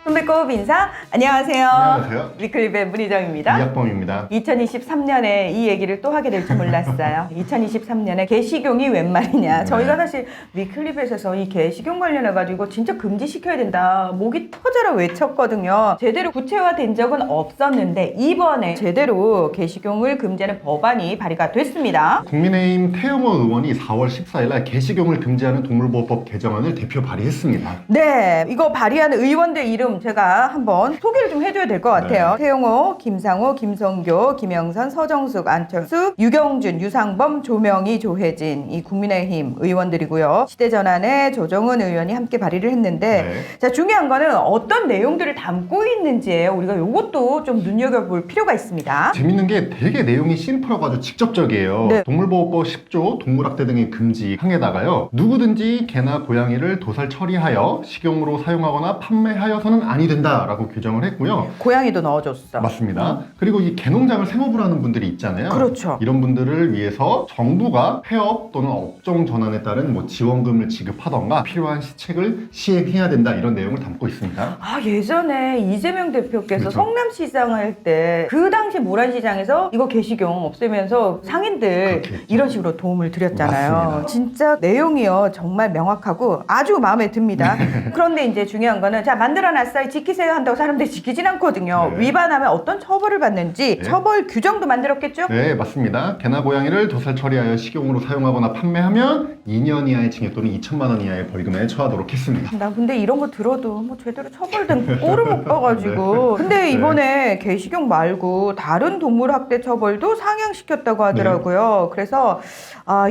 손배꼽 인사. 안녕하세요. 안녕하세요. 위클립의 문희정입니다. 이학범입니다. 2023년에 이 얘기를 또 하게 될 줄 몰랐어요. 2023년에 개식용이 웬 말이냐. 저희가 사실 위클립에서 이 개식용 관련해가지고 진짜 금지시켜야 된다. 목이 터져라 외쳤거든요. 제대로 구체화된 적은 없었는데 이번에 제대로 개식용을 금지하는 법안이 발의가 됐습니다. 국민의힘 태영호 의원이 4월 14일 날 개식용을 금지하는 동물보호법 개정안을 대표 발의했습니다. 네, 이거 발의하는 의원들 이름 제가 한번 소개를 좀 해줘야 될 것 같아요. 네. 태용호, 김상호, 김성교, 김영선, 서정숙, 안철수, 유경준, 유상범, 조명희, 조혜진 이 국민의힘 의원들이고요. 시대전환의 조정은 의원이 함께 발의를 했는데 네. 자, 중요한 거는 어떤 내용들을 담고 있는지예요. 우리가 이것도 좀 눈여겨볼 필요가 있습니다. 재밌는 게 되게 내용이 심플하고 아주 직접적이에요. 네. 동물보호법 10조 동물학대 등의 금지 항에다가요. 누구든지 개나 고양이를 도살 처리하여 식용으로 사용하거나 판매하여서는 아니 된다라고 규정을 했고요. 고양이도 넣어줬어. 맞습니다. 그리고 이 개농장을 생업으로 하는 분들이 있잖아요. 그렇죠. 이런 분들을 위해서 정부가 폐업 또는 업종 전환에 따른 지원금을 지급하던가 필요한 시책을 시행해야 된다 이런 내용을 담고 있습니다. 아, 예전에 이재명 대표께서 그렇죠. 성남시장 할 때 그 당시 모란시장에서 이거 개식용 없애면서 상인들 그렇게 했죠. 이런 식으로 도움을 드렸잖아요. 맞습니다. 진짜 내용이요 정말 명확하고 아주 마음에 듭니다. 그런데 이제 중요한 거는 자 만들어놨어요 지키세요 한다고 사람들이 지키진 않거든요. 네. 위반하면 어떤 처벌을 받는지 네. 처벌 규정도 만들었겠죠? 네, 맞습니다. 개나 고양이를 도살 처리하여 식용으로 사용하거나 판매하면 2년 이하의 징역 또는 2천만 원 이하의 벌금에 처하도록 했습니다. 나 근데 이런 거 들어도 뭐 제대로 처벌된 꼴을 못 봐가지고 근데 이번에 개식용 말고 다른 동물 학대 처벌도 상향시켰다고 하더라고요. 그래서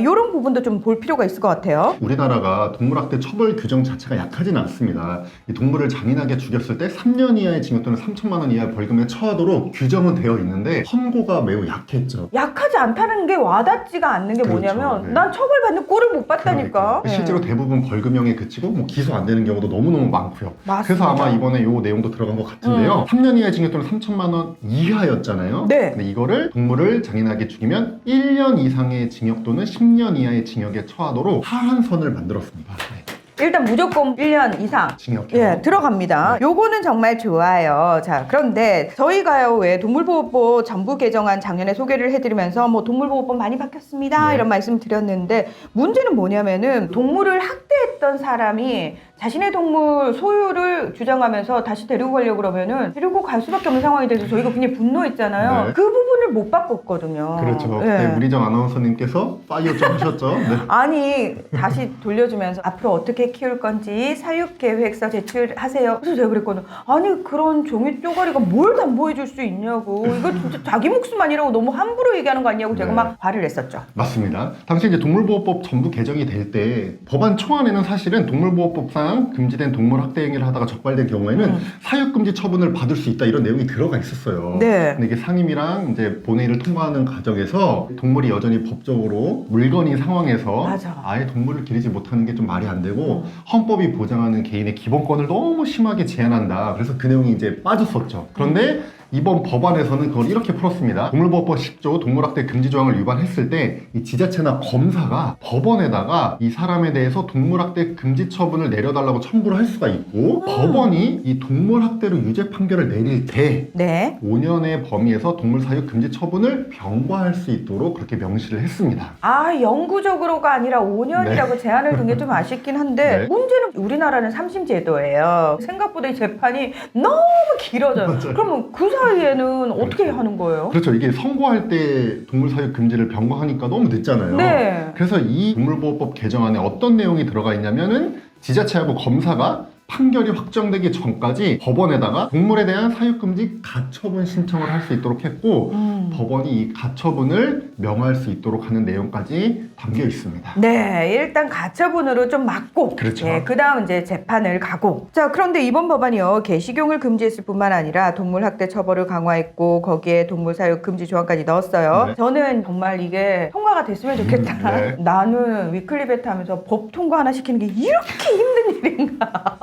이런 부분도 좀 볼 필요가 있을 것 같아요. 우리나라가 동물학대 처벌 규정 자체가 약하지는 않습니다. 이 동물을 잔인하게 죽였을 때 3년 이하의 징역 또는 3천만 원 이하의 벌금에 처하도록 규정은 되어 있는데 선고가 매우 약했죠. 약하지 않다는 게 와닿지가 않는 게 그렇죠. 뭐냐면 네. 난 처벌받는 꼴을 못 봤다니까. 그러니까요. 실제로 대부분 벌금형에 그치고 기소 안 되는 경우도 너무너무 많고요. 맞습니다. 그래서 아마 이번에 요 내용도 들어간 것 같은데요. 3년 이하의 징역 또는 3천만 원 이하였잖아요. 네. 근데 이거를 동물을 잔인하게 죽이면 1년 이상의 징역 또는 10년 이하의 징역에 처하도록 하한선을 만들었습니다. 네. 일단 무조건 1년 이상 징역형. 예, 들어갑니다. 요거는 정말 좋아요. 자, 그런데 저희가요, 왜 동물보호법 전부 개정안 작년에 소개를 해드리면서 뭐 동물보호법 많이 바뀌었습니다. 네. 이런 말씀 드렸는데 문제는 뭐냐면은 동물을 학대했던 사람이 자신의 동물 소유를 주장하면서 다시 데리고 가려고 그러면은 데리고 갈 수밖에 없는 상황이 돼서 저희가 굉장히 분노했잖아요. 네. 그 부분을 못 바꿨거든요. 그렇죠. 예. 네, 문희정 아나운서님께서 파이어 좀 하셨죠? 네. 아니 다시 돌려주면서 앞으로 어떻게 키울 건지 사육계획서 제출하세요. 그래서 제가 그랬거든. 아니 그런 종이 쪼가리가 뭘 담보해 줄 수 있냐고. 이거 진짜 자기 목숨 아니라고 너무 함부로 얘기하는 거 아니냐고 제가 네. 막 화를 냈었죠. 맞습니다. 당시 이제 동물보호법 전부 개정이 될 때 법안 초안에는 사실은 동물보호법상 금지된 동물 학대 행위를 하다가 적발된 경우에는 사육금지 처분을 받을 수 있다 이런 내용이 들어가 있었어요. 네. 근데 이게 상임위랑 이제 본회의를 통과하는 과정에서 동물이 여전히 법적으로 물건인 상황에서 맞아. 아예 동물을 기르지 못하는 게 좀 말이 안 되고 헌법이 보장하는 개인의 기본권을 너무 심하게 제한한다. 그래서 그 내용이 이제 빠졌었죠. 그런데 이번 법안에서는 그걸 이렇게 풀었습니다. 동물보호법 10조 동물학대 금지 조항을 위반했을 때 이 지자체나 검사가 법원에다가 이 사람에 대해서 동물학대 금지 처분을 내려달라고 청구를 할 수가 있고 법원이 이 동물학대로 유죄 판결을 내릴 때 네. 5년의 범위에서 동물사육 금지 처분을 병과할 수 있도록 그렇게 명시를 했습니다. 영구적으로가 아니라 5년이라고 제한을 둔 게 좀 아쉽긴 한데 네. 문제는 우리나라는 3심 제도예요. 생각보다 이 재판이 너무 길어져요. 맞아요. 그러면 그 사이에는 어떻게 그렇죠. 하는 거예요? 그렇죠. 이게 선고할 때 동물사육 금지를 병과하니까 너무 늦잖아요. 네. 그래서 이 동물보호법 개정안에 어떤 내용이 들어가 있냐면은 지자체하고 검사가 판결이 확정되기 전까지 법원에다가 동물에 대한 사육금지 가처분 신청을 할 수 있도록 했고 법원이 이 가처분을 명할 수 있도록 하는 내용까지 담겨 있습니다. 네, 일단 가처분으로 좀 막고, 그렇죠. 그 다음 이제 재판을 가고. 자, 그런데 이번 법안이요, 개식용을 금지했을 뿐만 아니라 동물 학대 처벌을 강화했고, 거기에 동물 사육 금지 조항까지 넣었어요. 네. 저는 정말 이게 통과가 됐으면 좋겠다. 네. 나는 위클리베트 하면서 법 통과 하나 시키는 게 이렇게 힘든 일인가.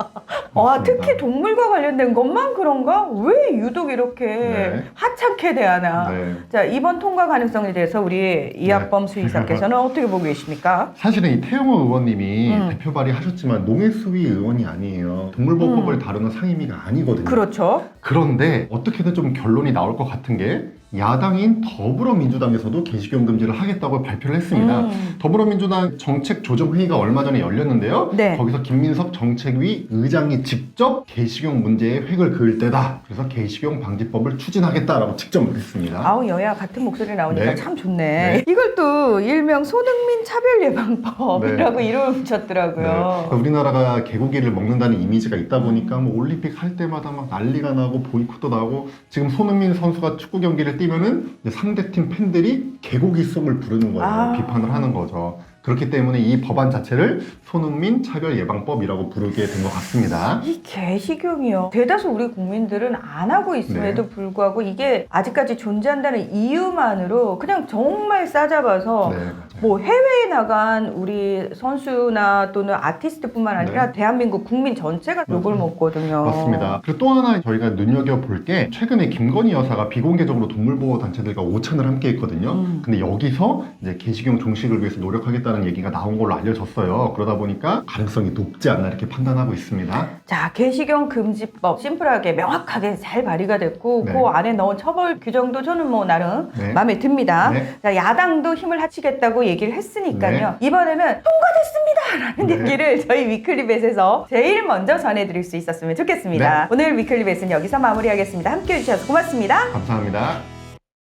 와, 맞습니다. 특히 동물과 관련된 것만 그런가? 왜 유독 이렇게 네. 하찮게 대하나? 네. 자, 이번 통과 가능성에 대해서 우리 이학범 수의사께서는 어떻게 보고 계십니까? 사실은 이 태영호 의원님이 음. 대표 발의하셨지만 농해수위 의원이 아니에요. 동물보호법을 다루는 상임위가 아니거든요. 그렇죠. 그런데 어떻게든 좀 결론이 나올 것 같은 게 야당인 더불어민주당에서도 게시경 금지를 하겠다고 발표를 했습니다. 더불어민주당 정책조정회의가 얼마 전에 열렸는데요. 네. 거기서 김민석 정책위 의장이 직접 게시경 문제에 획을 그을 때다. 그래서 게시경 방지법을 추진하겠다라고 직접 말했습니다. 아우, 여야 같은 목소리 나오니까 네. 참 좋네. 네. 이걸 또 일명 손흥민 차별예방법이라고 네. 이름을 네. 붙였더라고요. 우리나라가 개고기를 먹는다는 이미지가 있다 보니까 뭐 올림픽 할 때마다 막 난리가 나고 보이콧도 나고 지금 손흥민 선수가 축구 경기를 뛰면은 이제 상대팀 팬들이 개고기송을 부르는 거예요. 아. 비판을 하는 거죠. 그렇기 때문에 이 법안 자체를 손흥민 차별예방법이라고 부르게 된 것 같습니다. 이 게시경이요. 대다수 우리 국민들은 안 하고 있음에도 네. 불구하고 이게 아직까지 존재한다는 이유만으로 그냥 정말 싸잡아서 네, 맞아요. 뭐 해외에 나간 우리 선수나 또는 아티스트뿐만 아니라 네. 대한민국 국민 전체가 욕을 먹거든요. 맞습니다. 그리고 또 하나 저희가 눈여겨볼 게 최근에 김건희 여사가 비공개적으로 동물보호 단체들과 오찬을 함께 했거든요. 근데 여기서 이제 게시경 종식을 위해서 노력하겠다는 얘기가 나온 걸로 알려졌어요. 그러다 보니까 가능성이 높지 않나 이렇게 판단하고 있습니다. 자, 게시경 금지법 심플하게 명확하게 잘 발의가 됐고 네. 그 안에 넣은 처벌 규정도 저는 뭐 나름 네. 마음에 듭니다. 네. 자, 야당도 힘을 합치겠다고 얘기를 했으니까요. 네. 이번에는 통과됐습니다라는 네. 얘기를 저희 위클리벳에서 제일 먼저 전해드릴 수 있었으면 좋겠습니다. 네. 오늘 위클리벳은 여기서 마무리하겠습니다. 함께해 주셔서 고맙습니다. 감사합니다.